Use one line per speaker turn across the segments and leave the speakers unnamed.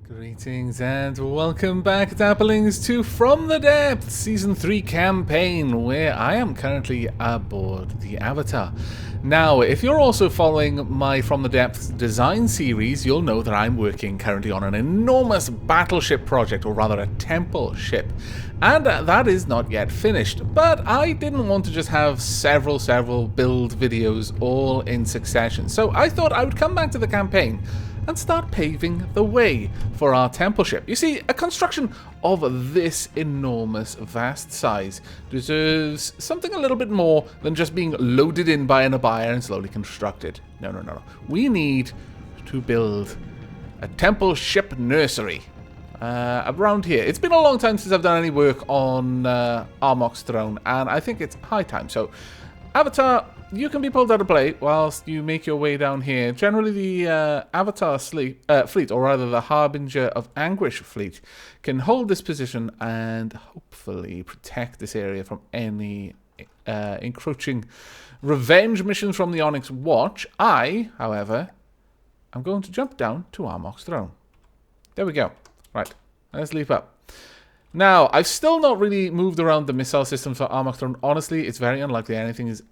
Greetings and welcome back, Dapplings, to From the Depths Season 3 campaign, where I am currently aboard the Avatar. Now, if you're also following my From the Depths design series, you'll know that I'm working currently on an enormous battleship project, or rather a temple ship. And that is not yet finished, but I didn't want to just have several build videos all in succession, so I thought I would come back to the campaign and start paving the way for our temple ship. You see, a construction of this enormous, vast size deserves something a little bit more than just being loaded in by an buyer and slowly constructed. No. We need to build a temple ship nursery around here. It's been a long time since I've done any work on Armok's throne, and I think it's high time. So, Avatar, you can be pulled out of play whilst you make your way down here. Generally, the Avatar fleet, or rather the Harbinger of Anguish fleet, can hold this position and hopefully protect this area from any encroaching revenge missions from the Onyx Watch. I, however, am going to jump down to Armok's throne. There we go. Right, let's leap up. Now, I've still not really moved around the missile systems for Armok's throne. Honestly, it's very unlikely anything is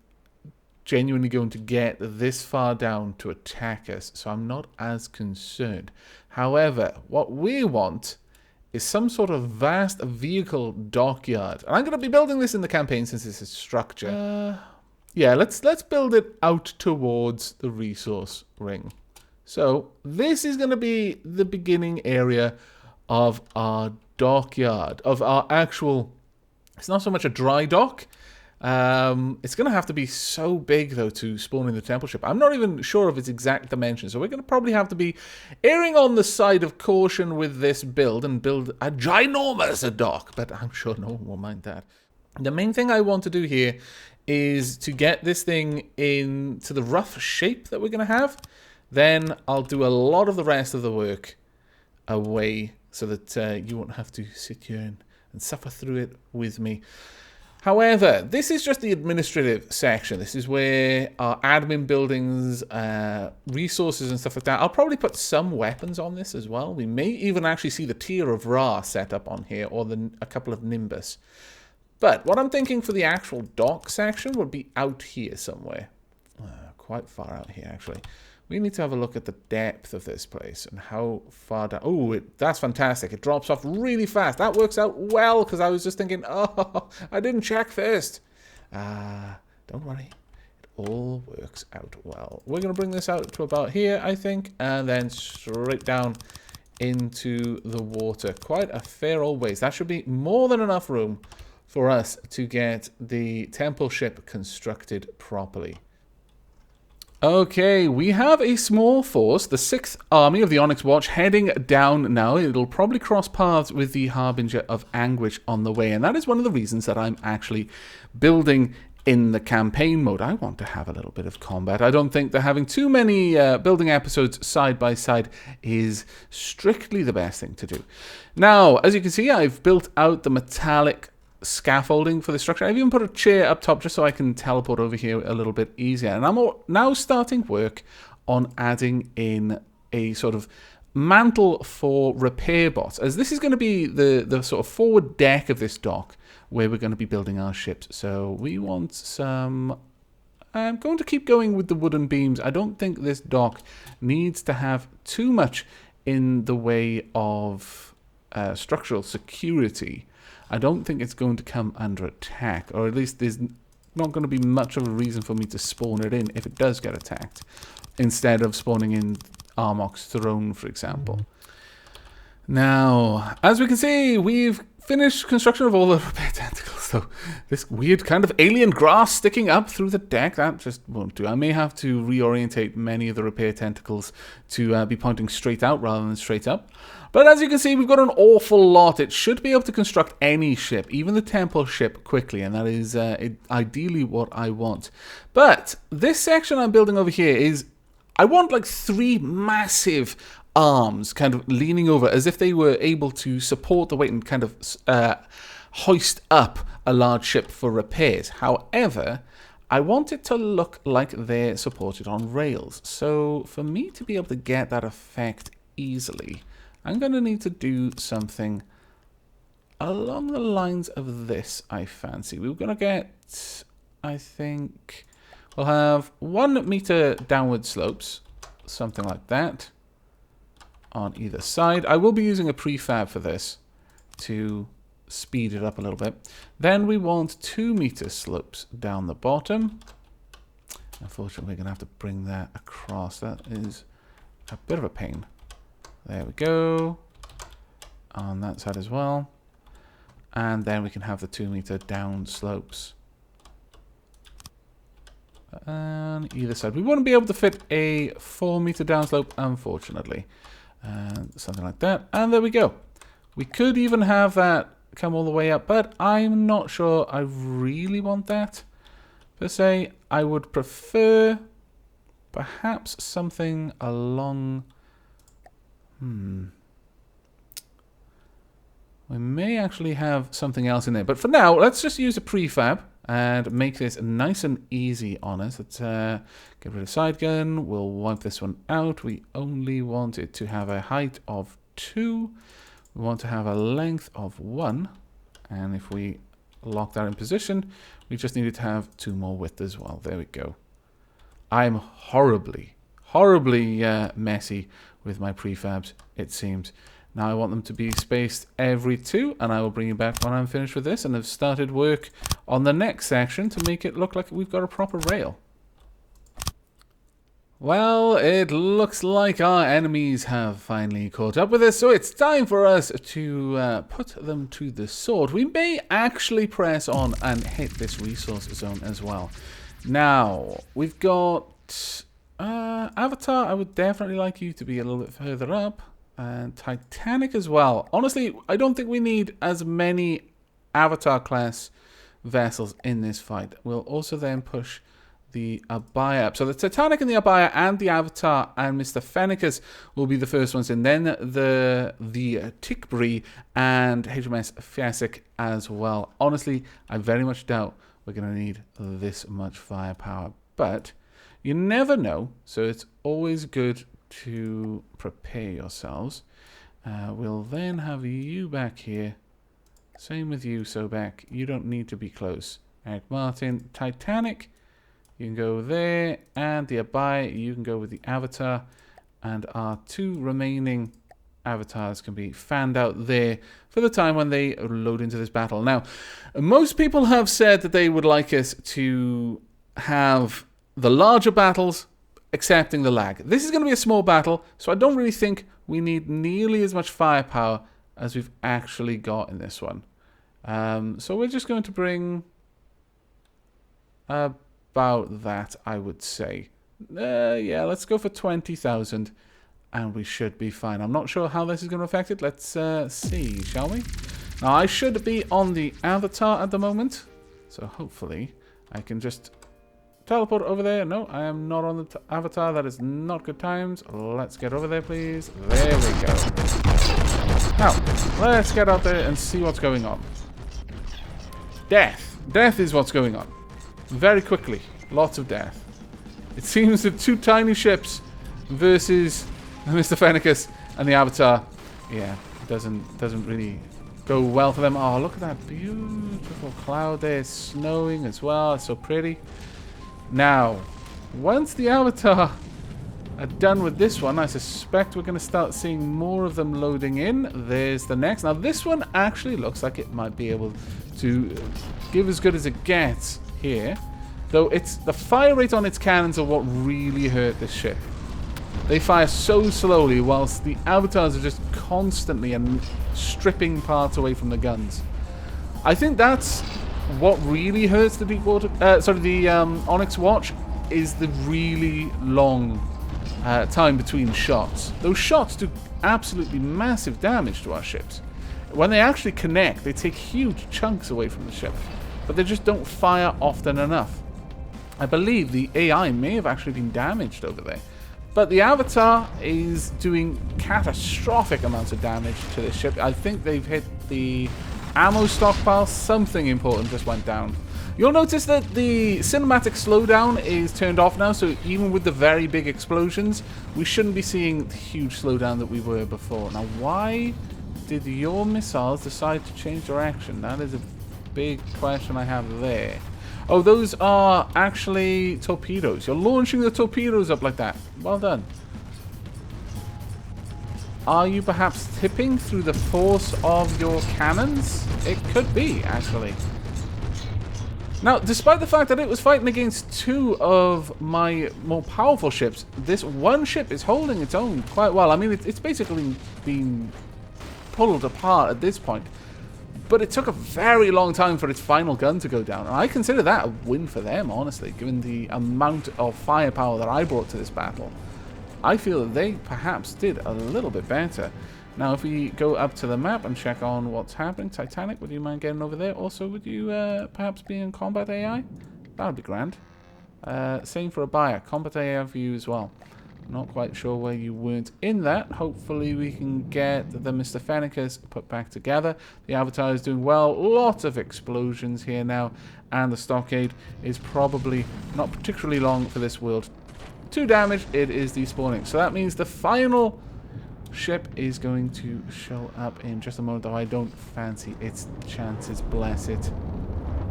genuinely going to get this far down to attack us, so I'm not as concerned. However, what we want is some sort of vast vehicle dockyard, and I'm going to be building this in the campaign since this is structure. Yeah, let's build it out towards the resource ring. So this is going to be the beginning area of our dockyard, of our actual. It's not so much a dry dock. It's going to have to be so big, though, to spawn in the temple ship. I'm not even sure of its exact dimensions, so we're going to probably have to be erring on the side of caution with this build and build a ginormous dock, but I'm sure no one will mind that. The main thing I want to do here is to get this thing into the rough shape that we're going to have. Then I'll do a lot of the rest of the work away so that you won't have to sit here and suffer through it with me. However, this is just the administrative section. This is where our admin buildings, resources and stuff like that. I'll probably put some weapons on this as well. We may even actually see the Tier of Ra set up on here, or a couple of Nimbus. But what I'm thinking for the actual dock section would be out here somewhere. Quite far out here, actually. We need to have a look at the depth of this place and how far down. Oh, that's fantastic. It drops off really fast. That works out well, because I was just thinking, oh, I didn't check first. Don't worry. It all works out well. We're going to bring this out to about here, I think, and then straight down into the water. Quite a fair old ways. That should be more than enough room for us to get the temple ship constructed properly. Okay, we have a small force, the 6th Army of the Onyx Watch, heading down now. It'll probably cross paths with the Harbinger of Anguish on the way, and that is one of the reasons that I'm actually building in the campaign mode. I want to have a little bit of combat. I don't think that having too many building episodes side by side is strictly the best thing to do. Now, as you can see, I've built out the metallic scaffolding for the structure. I've even put a chair up top just so I can teleport over here a little bit easier. And I'm now starting work on adding in a sort of mantle for repair bots, as this is going to be the sort of forward deck of this dock where we're going to be building our ships. So we want some. I'm going to keep going with the wooden beams. I don't think this dock needs to have too much in the way of structural security. I don't think it's going to come under attack, or at least there's not going to be much of a reason for me to spawn it in if it does get attacked, instead of spawning in Armok's throne, for example. Now, as we can see, we've finished construction of all the repair tentacles. So this weird kind of alien grass sticking up through the deck, that just won't do. I may have to reorientate many of the repair tentacles to be pointing straight out rather than straight up. But as you can see, we've got an awful lot. It should be able to construct any ship, even the temple ship, quickly, and that is ideally what I want. But this section I'm building over here is, I want like 3 massive arms kind of leaning over as if they were able to support the weight and kind of hoist up a large ship for repairs. However, I want it to look like they're supported on rails. So for me to be able to get that effect easily, I'm going to need to do something along the lines of this, I fancy. We're going to get, I think, we'll have 1 meter downward slopes, something like that, on either side. I will be using a prefab for this to speed it up a little bit. Then we want 2 meter slopes down the bottom. Unfortunately, we're going to have to bring that across. That is a bit of a pain. There we go. On that side as well. And then we can have the 2 meter down slopes on either side. We wouldn't be able to fit a 4 meter down slope, unfortunately. Something like that. And there we go. We could even have that come all the way up, but I'm not sure I really want that per se. I would prefer perhaps something along... We may actually have something else in there. But for now, let's just use a prefab and make this nice and easy on us. Let's get rid of side gun. We'll wipe this one out. We only want it to have a height of 2. We want to have a length of 1. And if we lock that in position, we just needed to have 2 more width as well. There we go. I'm horribly messy with my prefabs, it seems. Now I want them to be spaced every 2, and I will bring you back when I'm finished with this and have started work on the next section to make it look like we've got a proper rail. Well, it looks like our enemies have finally caught up with us, so it's time for us to put them to the sword. We may actually press on and hit this resource zone as well. Now, we've got Avatar. I would definitely like you to be a little bit further up. And Titanic as well. Honestly, I don't think we need as many Avatar-class vessels in this fight. We'll also then push the Abaya up. So the Titanic and the Abaya and the Avatar and Mr. Fennicus will be the first ones in. Then the Tikbri and HMS Fiasek as well. Honestly, I very much doubt we're going to need this much firepower. But you never know, so it's always good to prepare yourselves. We'll then have you back here. Same with you, Sobek. You don't need to be close. Eric Martin, Titanic, you can go there. And the Abai, you can go with the Avatar. And our 2 remaining avatars can be fanned out there for the time when they load into this battle. Now, most people have said that they would like us to have the larger battles accepting the lag. This is going to be a small battle, so I don't really think we need nearly as much firepower as we've actually got in this one. So we're just going to bring about that, I would say. Yeah, let's go for 20,000 and we should be fine. I'm not sure how this is going to affect it. Let's see, shall we? Now, I should be on the Avatar at the moment, so hopefully I can just teleport over there. No, I am not on the Avatar. That is not good times. Let's get over there, please. There we go. Now, let's get out there and see what's going on. Death. Death is what's going on. Very quickly. Lots of death. It seems that 2 tiny ships versus Mr. Fennicus and the Avatar. Yeah, it doesn't really go well for them. Oh, look at that beautiful cloud there. It's snowing as well. It's so pretty. Now, once the Avatar are done with this one, I suspect we're going to start seeing more of them loading in. There's the next. Now, this one actually looks like it might be able to give as good as it gets here. Though it's the fire rate on its cannons are what really hurt this ship. They fire so slowly, whilst the Avatars are just constantly and stripping parts away from the guns. I think that's what really hurts the Deepwater, the Onyx Watch, is the really long time between shots. Those shots do absolutely massive damage to our ships. When they actually connect, they take huge chunks away from the ship, but they just don't fire often enough. I believe the AI may have actually been damaged over there, but the Avatar is doing catastrophic amounts of damage to this ship. I think they've hit the ammo stockpile. Something important just went down. You'll notice that the cinematic slowdown is turned off now, so even with the very big explosions, we shouldn't be seeing the huge slowdown that we were before. Now, why did your missiles decide to change direction? That is a big question I have there. Oh, those are actually torpedoes. You're launching the torpedoes up like that. Well done. Are you perhaps tipping through the force of your cannons? It could be, actually. Now, despite the fact that it was fighting against two of my more powerful ships, this one ship is holding its own quite well. I mean, it's basically been pulled apart at this point. But it took a very long time for its final gun to go down. And I consider that a win for them, honestly, given the amount of firepower that I brought to this battle. I feel that they perhaps did a little bit better. Now, if we go up to the map and check on what's happening, Titanic, would you mind getting over there? Also, would you perhaps be in combat AI? That would be grand. Same for a buyer. Combat AI for you as well. Not quite sure where you weren't in that. Hopefully we can get the Mr. Fenneckers put back together. The Avatar is doing well. Lots of explosions here now. And the stockade is probably not particularly long for this world. 2 damage, it is despawning. So that means the final ship is going to show up in just a moment, though I don't fancy its chances, bless it.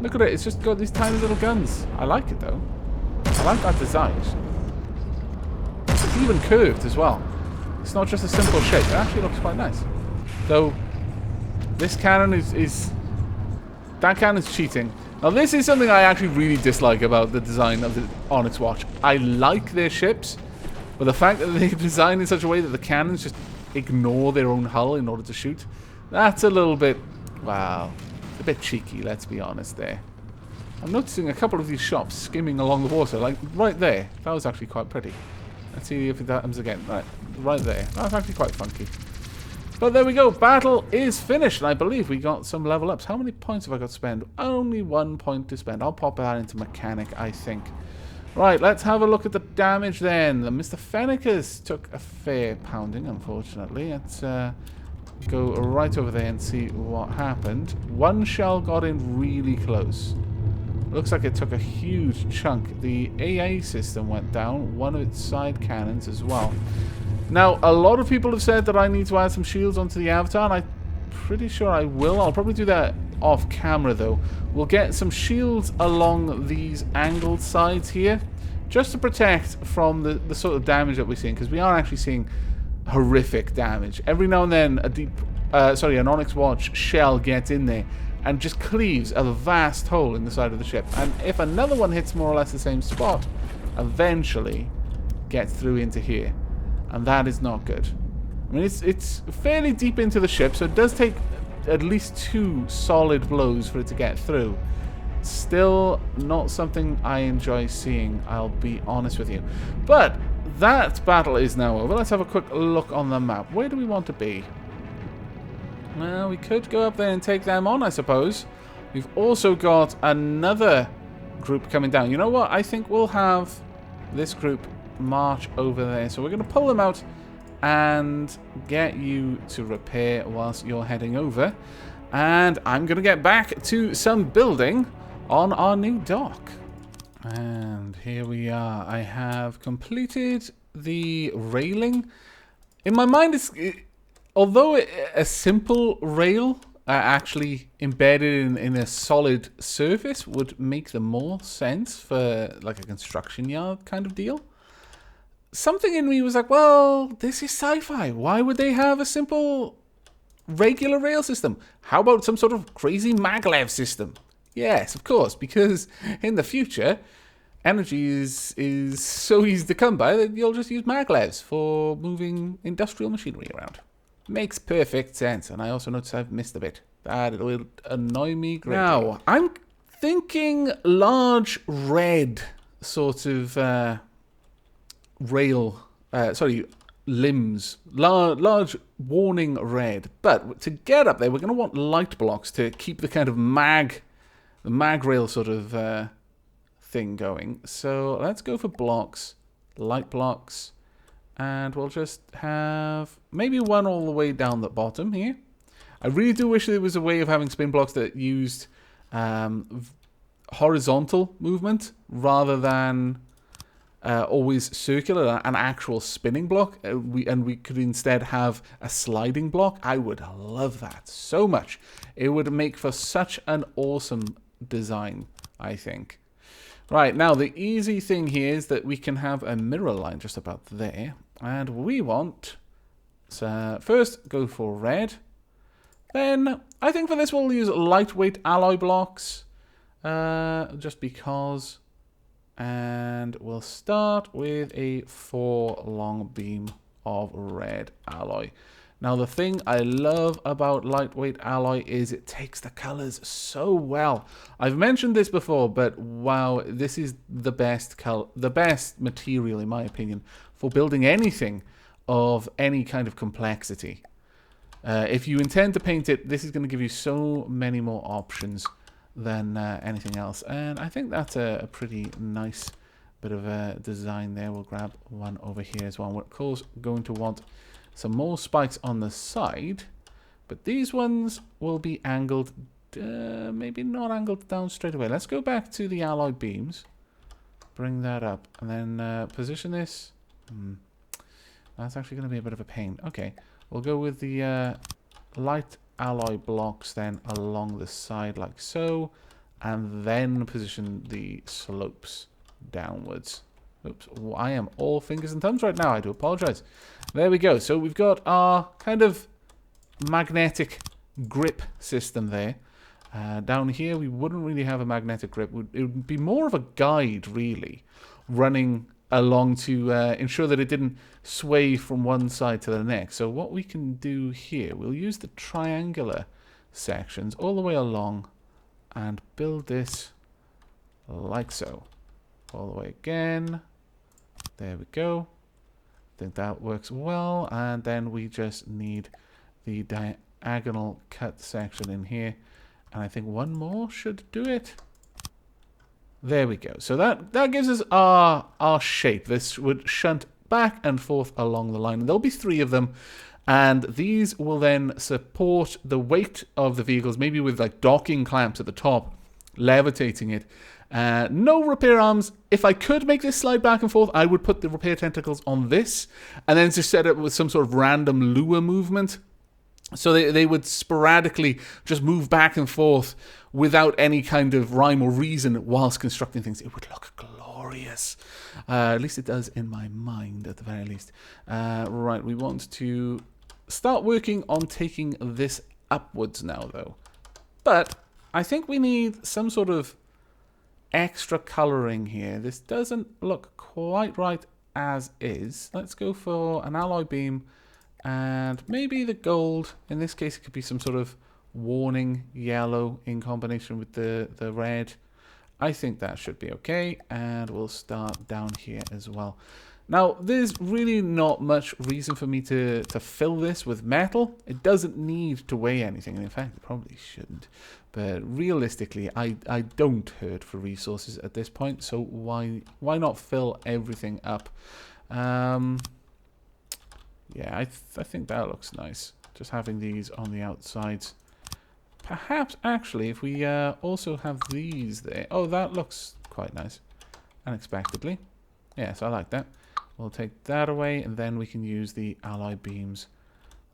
Look at it, it's just got these tiny little guns. I like it, though. I like that design. It's even curved as well. It's not just a simple shape. It actually looks quite nice. Though, this cannon is that cannon's cheating. Now, this is something I actually really dislike about the design of the Onyx Watch. I like their ships, but the fact that they're designed in such a way that the cannons just ignore their own hull in order to shoot, that's a little bit, wow, a bit cheeky, let's be honest there. I'm noticing a couple of these shops skimming along the water, like right there. That was actually quite pretty. Let's see if it happens again. Right there. That's actually quite funky. But there we go. Battle is finished, and I believe we got some level ups. How many points have I got to spend? Only 1 point to spend. I'll pop that into mechanic, I think. Right, let's have a look at the damage then. Mr. Fenneckers took a fair pounding, unfortunately. Let's go right over there and see what happened. One shell got in really close. Looks like it took a huge chunk. The AA system went down. One of its side cannons as well. Now, a lot of people have said that I need to add some shields onto the Avatar, and I'm pretty sure I will. I'll probably do that off camera, though. We'll get some shields along these angled sides here, just to protect from the sort of damage that we're seeing, because we are actually seeing horrific damage. Every now and then, an Onyx Watch shell gets in there and just cleaves a vast hole in the side of the ship. And if another one hits more or less the same spot, eventually gets through into here. And that is not good. I mean, it's fairly deep into the ship, so it does take at least 2 solid blows for it to get through. Still not something I enjoy seeing, I'll be honest with you. But that battle is now over. Let's have a quick look on the map. Where do we want to be? Well, we could go up there and take them on, I suppose. We've also got another group coming down. You know what? I think we'll have this group march over there. So we're going to pull them out and get you to repair whilst you're heading over. And I'm going to get back to some building on our new dock. And here we are. I have completed the railing. In my mind, although a simple rail actually embedded in a solid surface would make the more sense for like a construction yard kind of deal, something in me was like, well, this is sci-fi. Why would they have a simple regular rail system? How about some sort of crazy maglev system? Yes, of course, because in the future, energy is so easy to come by that you'll just use maglevs for moving industrial machinery around. Makes perfect sense, and I also notice I've missed a bit. That will annoy me greatly. Now, I'm thinking large red sort of limbs. Large warning red. But to get up there, we're going to want light blocks to keep the kind of mag rail sort of thing going. So let's go for blocks, light blocks. And we'll just have maybe one all the way down the bottom here. I really do wish there was a way of having spin blocks that used horizontal movement rather than always circular, an actual spinning block. We could instead have a sliding block. I would love that so much. It would make for such an awesome design, I think. Right, now the easy thing here is that we can have a mirror line just about there. And we want... So first, go for red. Then, I think for this we'll use lightweight alloy blocks. Just because. And we'll start with a 4 long beam of red alloy. Now the thing I love about lightweight alloy is it takes the colors so well. I've mentioned this before, but wow, this is the best material in my opinion for building anything of any kind of complexity. If you intend to paint it, this is going to give you so many more options than anything else. And I think that's a pretty nice bit of a design there. We'll grab one over here as well. We're of course going to want some more spikes on the side, but these ones will be angled, maybe not angled down straight away. Let's go back to the alloy beams, bring that up, and then position this. That's actually going to be a bit of a pain. Okay, we'll go with the light alloy blocks then along the side like so, and then position the slopes downwards. Oops, I am all fingers and thumbs right now. I do apologize. There we go. So we've got our kind of magnetic grip system there. Down here, we wouldn't really have a magnetic grip. It would be more of a guide, really, running along to ensure that it didn't sway from one side to the next. So what we can do here, we'll use the triangular sections all the way along and build this like so. All the way again. There we go. I think that works well. And then we just need the diagonal cut section in here. And I think one more should do it. There we go. So that gives us our shape. This would shunt back and forth along the line. And there'll be 3 of them. And these will then support the weight of the vehicles, maybe with like docking clamps at the top, levitating it. No repair arms. If I could make this slide back and forth, I would put the repair tentacles on this and then just set it with some sort of random lure movement. So they would sporadically just move back and forth without any kind of rhyme or reason whilst constructing things. It would look glorious. At least it does in my mind, at the very least. Right, we want to start working on taking this upwards now, though. But I think we need some sort of extra coloring here. This doesn't look quite right as is. Let's go for an alloy beam and maybe the gold. In this case, it could be some sort of warning yellow in combination with the red. I think that should be okay. And we'll start down here as well. Now, there's really not much reason for me to fill this with metal. It doesn't need to weigh anything. And in fact, it probably shouldn't. But realistically, I don't hurt for resources at this point. So why not fill everything up? Yeah, I think that looks nice. Just having these on the outsides. Perhaps, actually, if we also have these there. Oh, that looks quite nice. Unexpectedly. Yes, I like that. We'll take that away, and then we can use the alloy beams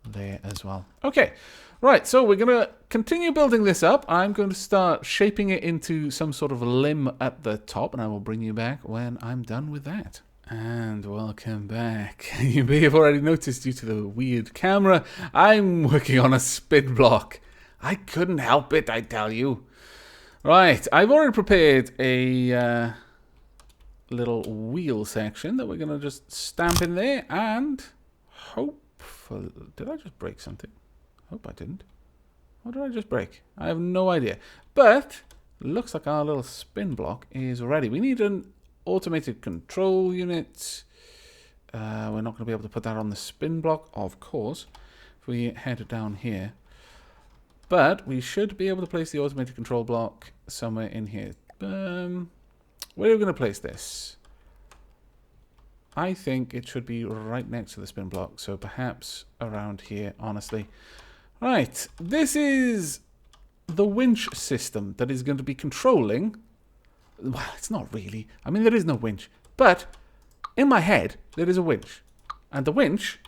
there as well. Okay, right, so we're going to continue building this up. I'm going to start shaping it into some sort of limb at the top, and I will bring you back when I'm done with that. And welcome back. You may have already noticed due to the weird camera, I'm working on a spin block. I couldn't help it, I tell you. Right, I've already prepared a little wheel section that we're going to just stamp in there and hopefully... Did I just break something? Hope I didn't. What did I just break? I have no idea. But looks like our little spin block is ready. We need an automated control unit. We're not going to be able to put that on the spin block, of course, if we head down here. But we should be able to place the automated control block somewhere in here. Where are we going to place this? I think it should be right next to the spin block, so perhaps around here, honestly. Right, this is the winch system that is going to be controlling Well, it's not really. I mean, there is no winch. But in my head, there is a winch. And the winch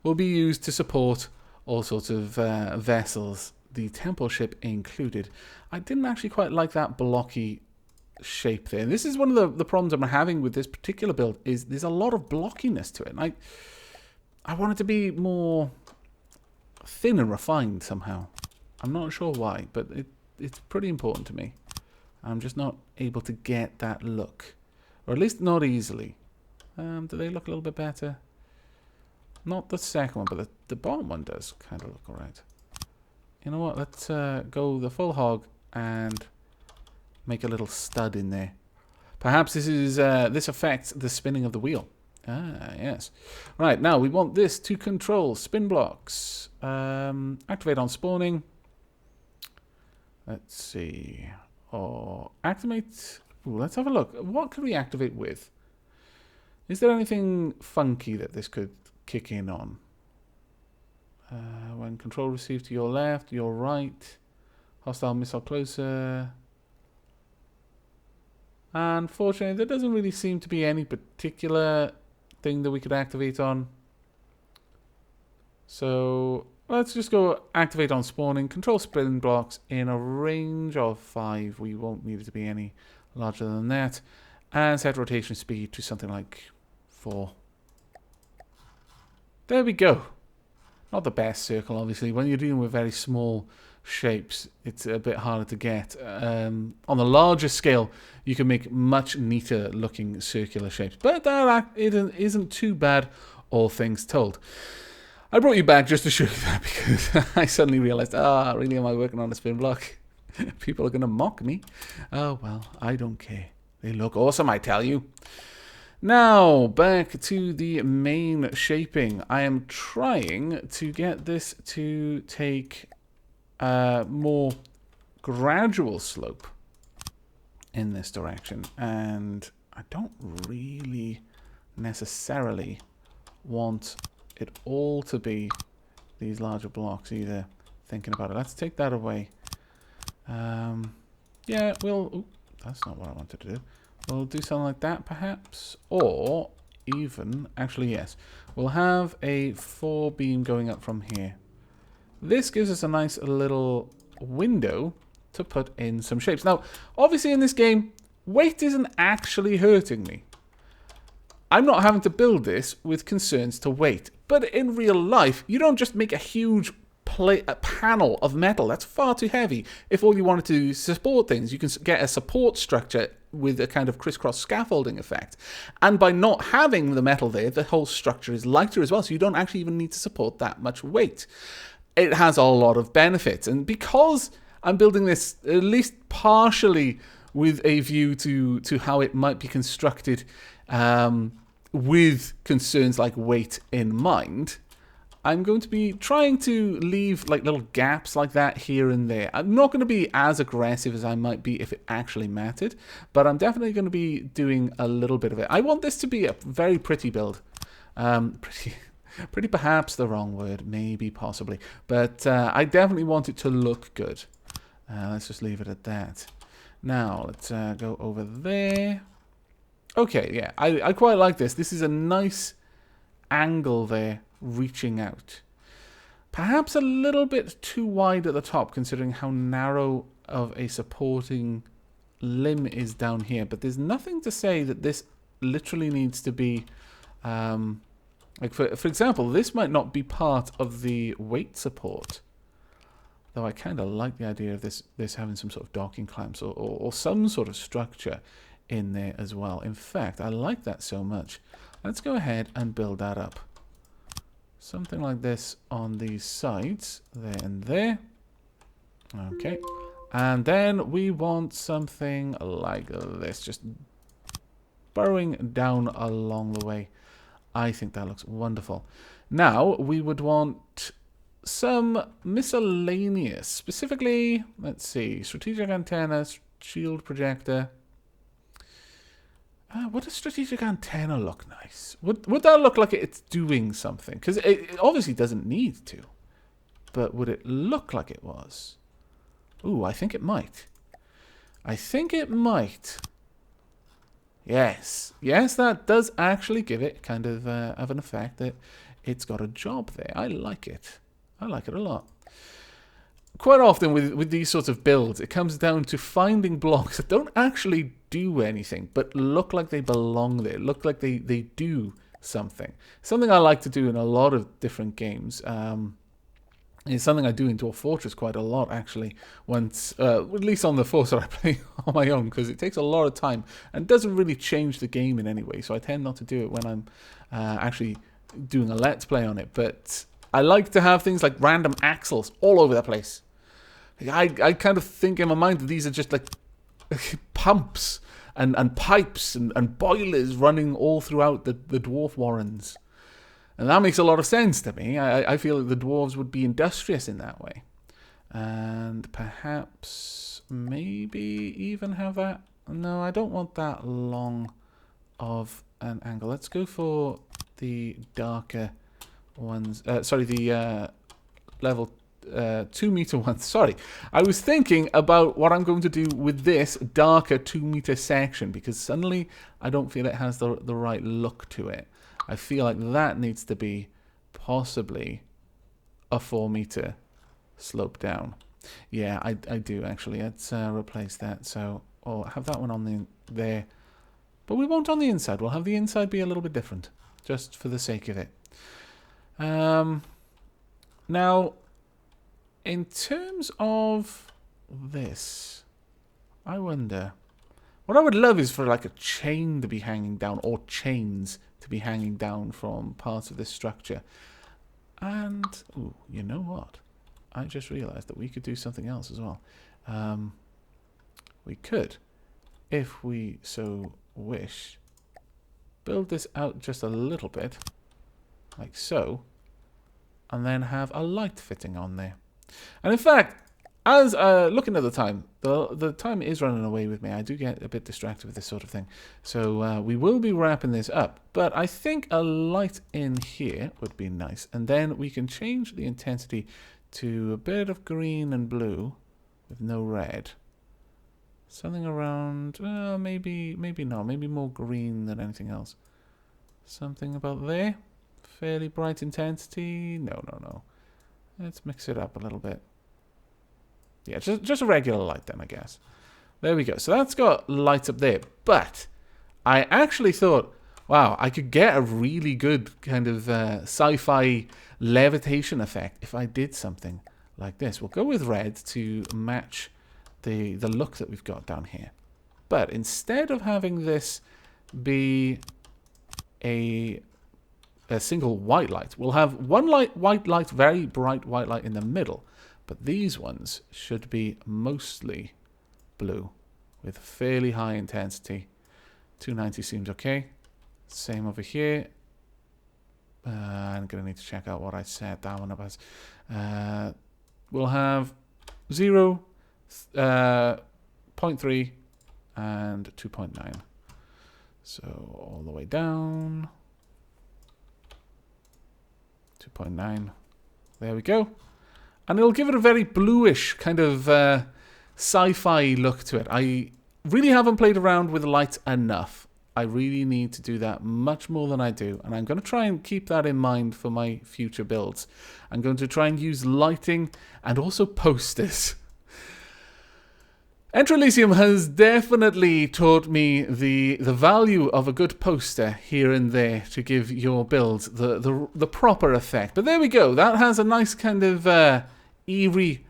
will be used to support all sorts of vessels, the temple ship included. I didn't actually quite like that blocky shape there. This is one of the problems I'm having with this particular build, is there's a lot of blockiness to it. And I want it to be more thin and refined somehow. I'm not sure why, but it's pretty important to me. I'm just not able to get that look. Or at least not easily. Do they look a little bit better? Not the second one, but the bottom one does kind of look alright. You know what? Let's go the full hog and make a little stud in there. Perhaps this affects the spinning of the wheel. Ah, yes. Right, now we want this to control spin blocks. Activate on spawning. Let's see. Or activate. Ooh, let's have a look. What could we activate with? Is there anything funky that this could kick in on? When control received to your left, your right. Hostile missile closer. Unfortunately, there doesn't really seem to be any particular thing that we could activate on. So let's just go activate on spawning. Control spin blocks in a range of 5. We won't need it to be any larger than that. And set rotation speed to something like 4. There we go. Not the best circle, obviously. When you're dealing with very small shapes, it's a bit harder to get. On the larger scale, you can make much neater looking circular shapes. But that isn't too bad, all things told. I brought you back just to show you that because I suddenly realized, really am I working on a spin block? People are going to mock me. Oh, well, I don't care. They look awesome, I tell you. Now, back to the main shaping. I am trying to get this to take a more gradual slope in this direction. And I don't really necessarily want it all to be these larger blocks either. Thinking about it. Let's take that away. Yeah, ooh, that's not what I wanted to do. We'll do something like that, perhaps. Or even, actually, yes. We'll have a 4-beam going up from here. This gives us a nice little window to put in some shapes. Now, obviously in this game, weight isn't actually hurting me. I'm not having to build this with concerns to weight. But in real life, you don't just make a huge a panel of metal. That's far too heavy. If all you wanted to support things, you can get a support structure with a kind of crisscross scaffolding effect. And by not having the metal there, the whole structure is lighter as well, so you don't actually even need to support that much weight. It has a lot of benefits. And because I'm building this at least partially with a view to how it might be constructed with concerns like weight in mind, I'm going to be trying to leave like little gaps like that here and there. I'm not going to be as aggressive as I might be if it actually mattered, but I'm definitely going to be doing a little bit of it. I want this to be a very pretty build. Pretty perhaps the wrong word, maybe, possibly. But I definitely want it to look good. Let's just leave it at that. Now, let's go over there. Okay, yeah, I quite like this. This is a nice angle there, reaching out. Perhaps a little bit too wide at the top, considering how narrow of a supporting limb is down here. But there's nothing to say that this literally needs to be... like, for example, this might not be part of the weight support. Though I kind of like the idea of this having some sort of docking clamps or some sort of structure in there as well. In fact, I like that so much. Let's go ahead and build that up. Something like this on these sides, there and there. Okay. And then we want something like this, just burrowing down along the way. I think that looks wonderful. Now, we would want some miscellaneous, specifically, let's see, strategic antenna, shield projector. Would a strategic antenna look nice? Would that look like it's doing something? Because it obviously doesn't need to. But would it look like it was? Ooh, I think it might. I think it might. Yes. Yes, that does actually give it kind of an effect that it's got a job there. I like it. I like it a lot. Quite often with these sorts of builds, it comes down to finding blocks that don't actually do anything, but look like they belong there, look like they do something. Something I like to do in a lot of different games. It's something I do in Dwarf Fortress quite a lot, actually, once, at least on the Force that I play on my own, because it takes a lot of time and doesn't really change the game in any way, so I tend not to do it when I'm actually doing a Let's Play on it. But I like to have things like random axles all over the place. I kind of think in my mind that these are just like pumps and pipes and boilers running all throughout the dwarf warrens. And that makes a lot of sense to me. I feel that the dwarves would be industrious in that way. And perhaps maybe even have that... No, I don't want that long of an angle. Let's go for the darker ones. Sorry, the level 2 meter ones. Sorry. I was thinking about what I'm going to do with this darker 2 meter section, because suddenly I don't feel it has the right look to it. I feel like that needs to be possibly a 4 meter slope down. Yeah, I do actually. Let's replace that. So, I'll have that one on there. But we won't on the inside. We'll have the inside be a little bit different, just for the sake of it. Now, in terms of this, I wonder... What I would love is for like a chain to be hanging down, or chains to be hanging down from parts of this structure. And, ooh, you know what? I just realized that we could do something else as well. We could, if we so wish, build this out just a little bit, like so, and then have a light fitting on there. And in fact, as looking at the time, the time is running away with me. I do get a bit distracted with this sort of thing. So we will be wrapping this up. But I think a light in here would be nice. And then we can change the intensity to a bit of green and blue with no red. Something around, maybe not. Maybe more green than anything else. Something about there. Fairly bright intensity. No. Let's mix it up a little bit. Yeah, just a regular light then, I guess. There we go. So that's got lights up there. But I actually thought, wow, I could get a really good kind of sci-fi levitation effect if I did something like this. We'll go with red to match the look that we've got down here. But instead of having this be a single white light, we'll have one white light, very bright white light in the middle. But these ones should be mostly blue with fairly high intensity. 290 seems okay. Same over here. I'm going to need to check out what I set that one up as. We'll have 0, 0.3, and 2.9. So all the way down. 2.9. There we go. And it'll give it a very bluish kind of sci-fi look to it. I really haven't played around with light enough. I really need to do that much more than I do. And I'm going to try and keep that in mind for my future builds. I'm going to try and use lighting and also posters. Enter Elysium has definitely taught me the value of a good poster here and there to give your builds the proper effect. But there we go. That has a nice kind of eerie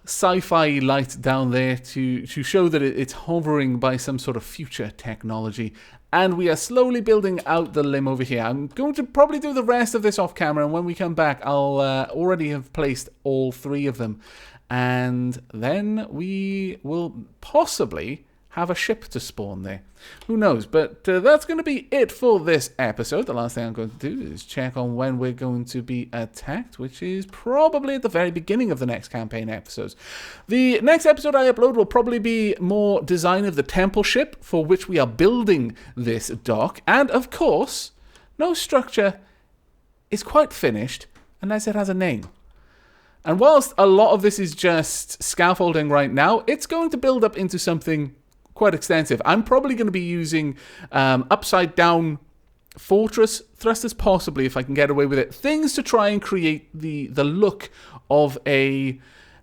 sci-fi light down there to show that it's hovering by some sort of future technology. And we are slowly building out the limb over here. I'm going to probably do the rest of this off camera, and when we come back, I'll already have placed all 3 of them. And then we will possibly have a ship to spawn there. Who knows? But that's going to be it for this episode. The last thing I'm going to do is check on when we're going to be attacked, which is probably at the very beginning of the next campaign episodes. The next episode I upload will probably be more design of the temple ship for which we are building this dock. And of course, no structure is quite finished unless it has a name. And whilst a lot of this is just scaffolding right now, it's going to build up into something quite extensive. I'm probably going to be using upside down fortress thrusters, possibly, if I can get away with it. Things to try and create the look of a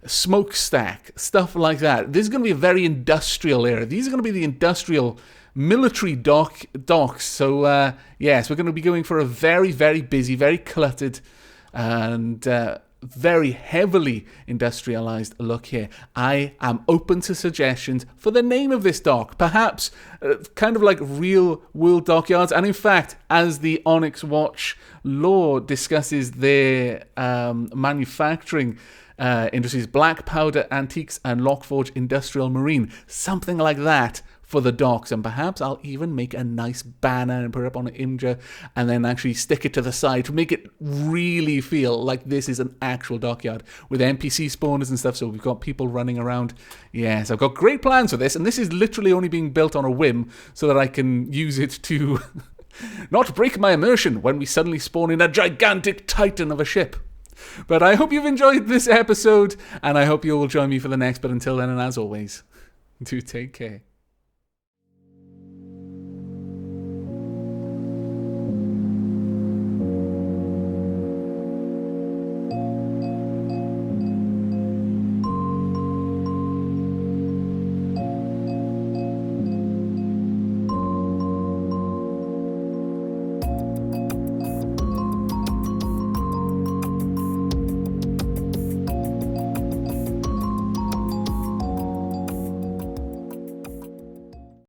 smokestack, stuff like that. This is going to be a very industrial era. These are going to be the industrial military docks. So, yes, we're going to be going for a very, very busy, very cluttered, and very heavily industrialized look here. I am open to suggestions for the name of this dock. Perhaps kind of like real world dockyards. And in fact, as the Onyx Watch lore discusses their manufacturing industries, black powder antiques and Lockforge industrial marine, something like that for the docks. And perhaps I'll even make a nice banner and put it up on an imager and then actually stick it to the side to make it really feel like this is an actual dockyard with NPC spawners and stuff. So we've got people running around. Yes, I've got great plans for this, and this is literally only being built on a whim so that I can use it to not break my immersion when we suddenly spawn in a gigantic titan of a ship. But I hope you've enjoyed this episode, and I hope you will join me for the next. But until then, and as always, do take care.